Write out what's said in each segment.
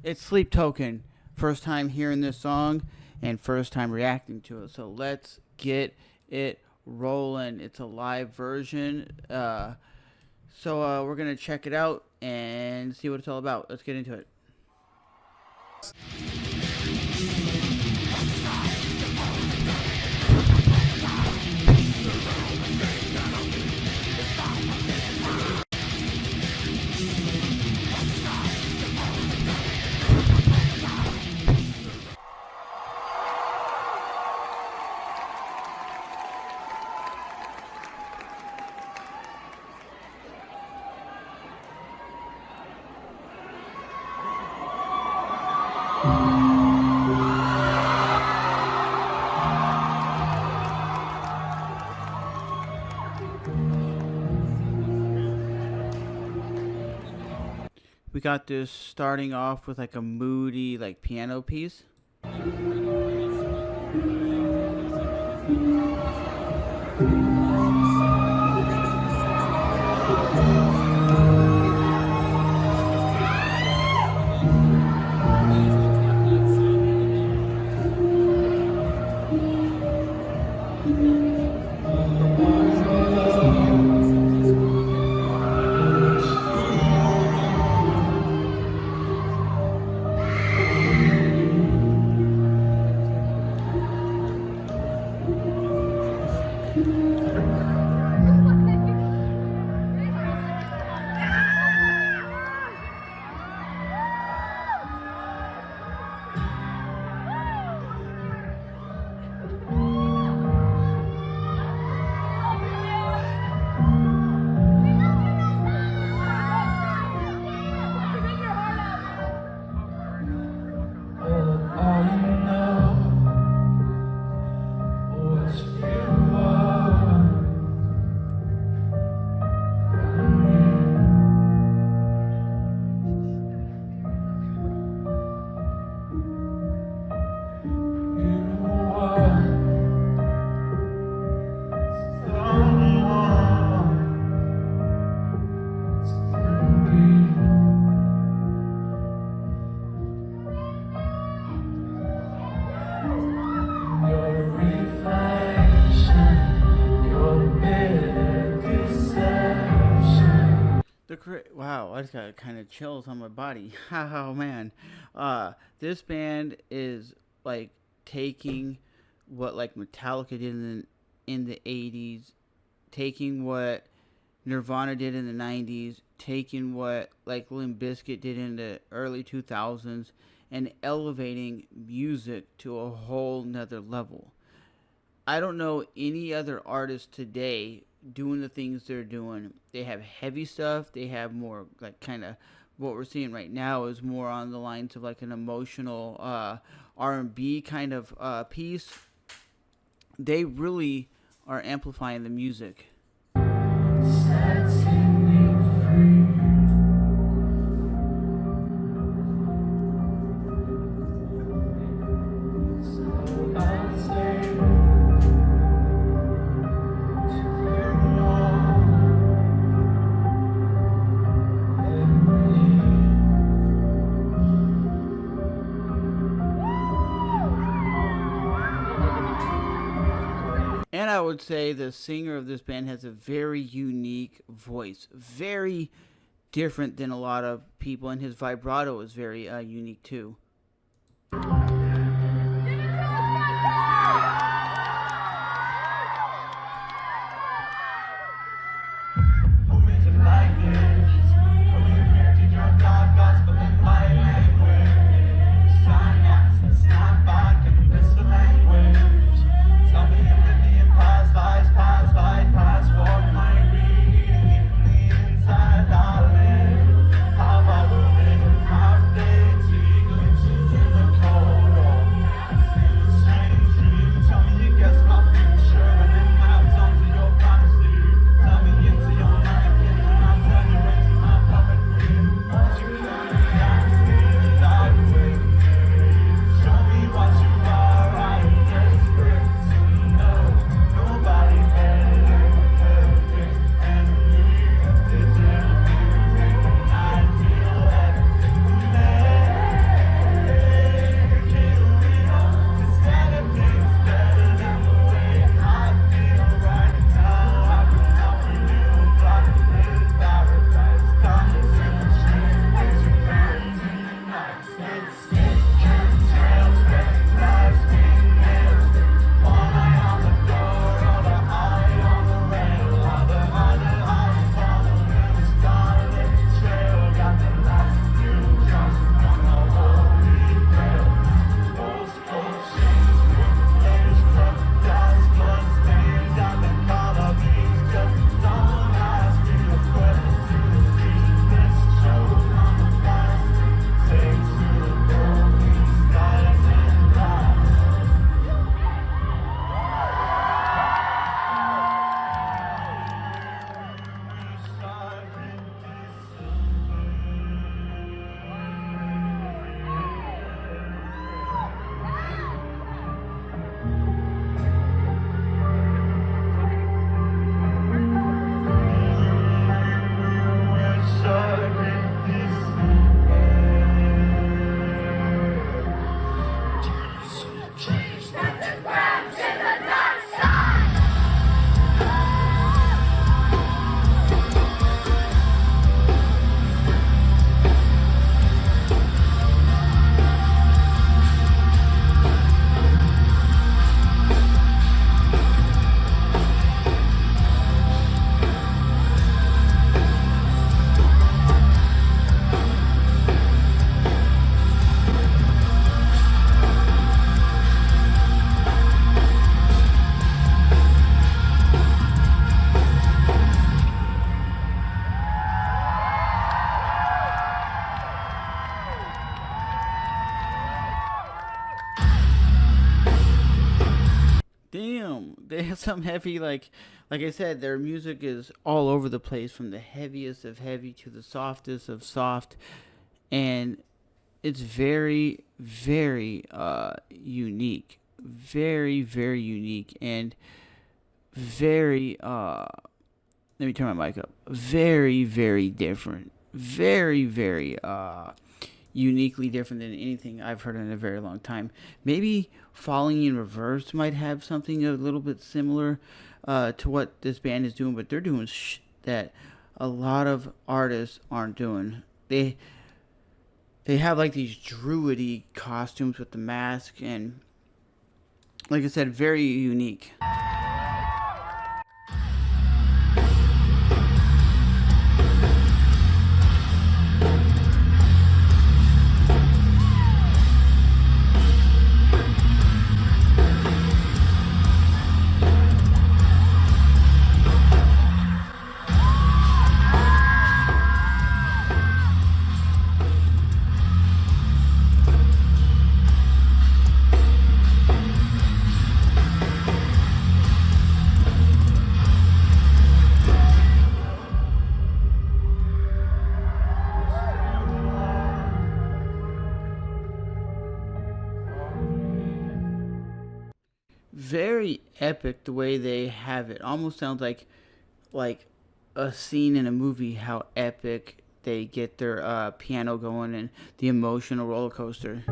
It's Sleep Token. First time hearing this song and first time reacting to it. So let's get it rolling. It's a live version. So we're going to check it out and see what it's all about. Let's get into it. We got this starting off with like a moody like piano piece. Wow, I just got kind of chills on my body. Oh man, this band is like taking what like Metallica did in the 80s, taking what Nirvana did in the 90s, taking what like Limp Bizkit did in the early 2000s, and elevating music to a whole nother level. I don't know any other artist today doing the things they're doing. They have heavy stuff. They have more like kind of what we're seeing right now is more on the lines of like an emotional R&B kind of piece. They really are amplifying the music. Setting me free. So I'll say and I would say the singer of this band has a very unique voice, very different than a lot of people, and his vibrato is very unique too. some heavy, like I said, their music is all over the place, from the heaviest of heavy to the softest of soft, and it's very, very unique, very, very unique, and very. Let me turn my mic up. Very, very different. Very, very uniquely different than anything I've heard in a very long time. Maybe Falling in Reverse might have something a little bit similar to what this band is doing, but they're doing that a lot of artists aren't doing. They have like these druidy costumes with the mask, and like I said, very unique. Very epic the way they have it. Almost sounds like a scene in a movie. How epic they get their piano going and the emotional roller coaster.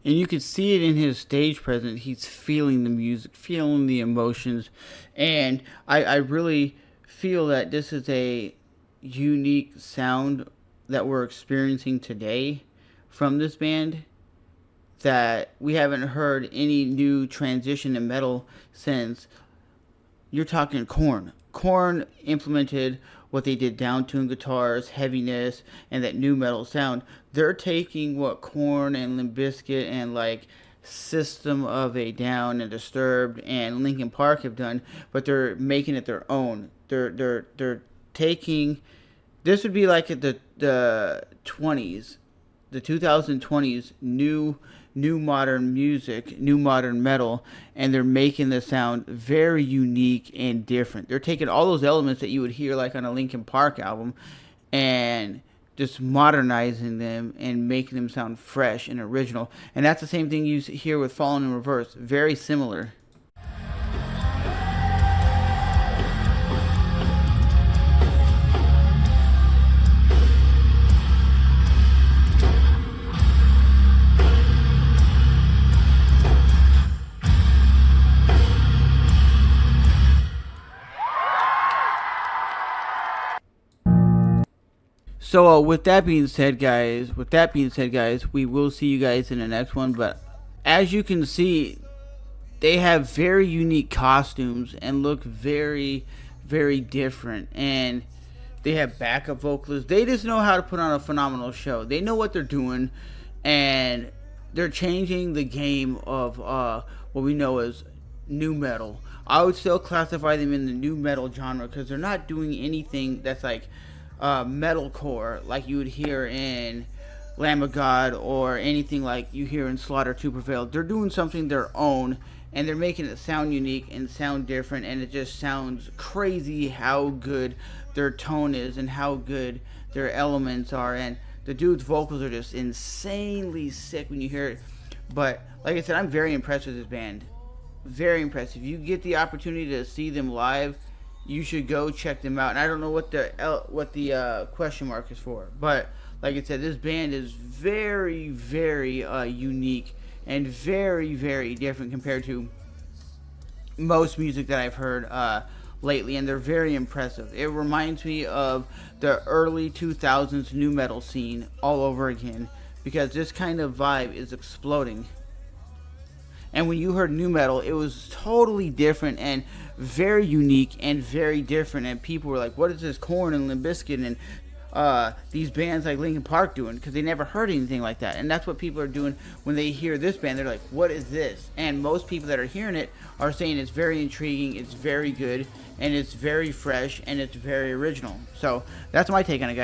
And you can see it in his stage presence. He's feeling the music, feeling the emotions. And I really feel that this is a unique sound that we're experiencing today from this band, that we haven't heard any new transition in metal since. You're talking Korn. Korn implemented what they did, down-tuned guitars, heaviness, and that new metal sound. They're taking what Korn and Limp Bizkit and like System of a Down and Disturbed and Linkin Park have done, but they're making it their own. They're taking, this would be like the 20s, the 2020s new modern music, new modern metal, and they're making the sound very unique and different. They're taking all those elements that you would hear like on a Linkin Park album and just modernizing them and making them sound fresh and original. And that's the same thing you hear with Falling in Reverse. Very similar. So with that being said, guys, we will see you guys in the next one. But as you can see, they have very unique costumes and look very, very different. And they have backup vocalists. They just know how to put on a phenomenal show. They know what they're doing. and they're changing the game of what we know as new metal. I would still classify them in the new metal genre because they're not doing anything that's like metalcore like you would hear in Lamb of God or anything like you hear in Slaughter to Prevail. They're doing something their own, and they're making it sound unique and sound different, and it just sounds crazy how good their tone is and how good their elements are. And the dude's vocals are just insanely sick when you hear it. But like I said, I'm very impressed with this band. Very impressed. If you get the opportunity to see them live, you should go check them out. And I don't know what the question mark is for, but like I said, this band is very, very unique and very, very different compared to most music that I've heard lately, and they're very impressive. It reminds me of the early 2000s new metal scene all over again, because this kind of vibe is exploding. And when you heard new metal, it was totally different and very unique and very different. And people were like, "What is this Korn and Limp Bizkit and these bands like Linkin Park doing?" Because they never heard anything like that. And that's what people are doing when they hear this band. They're like, "What is this?" And most people that are hearing it are saying it's very intriguing, it's very good, and it's very fresh, and it's very original. So that's my take on it, guys.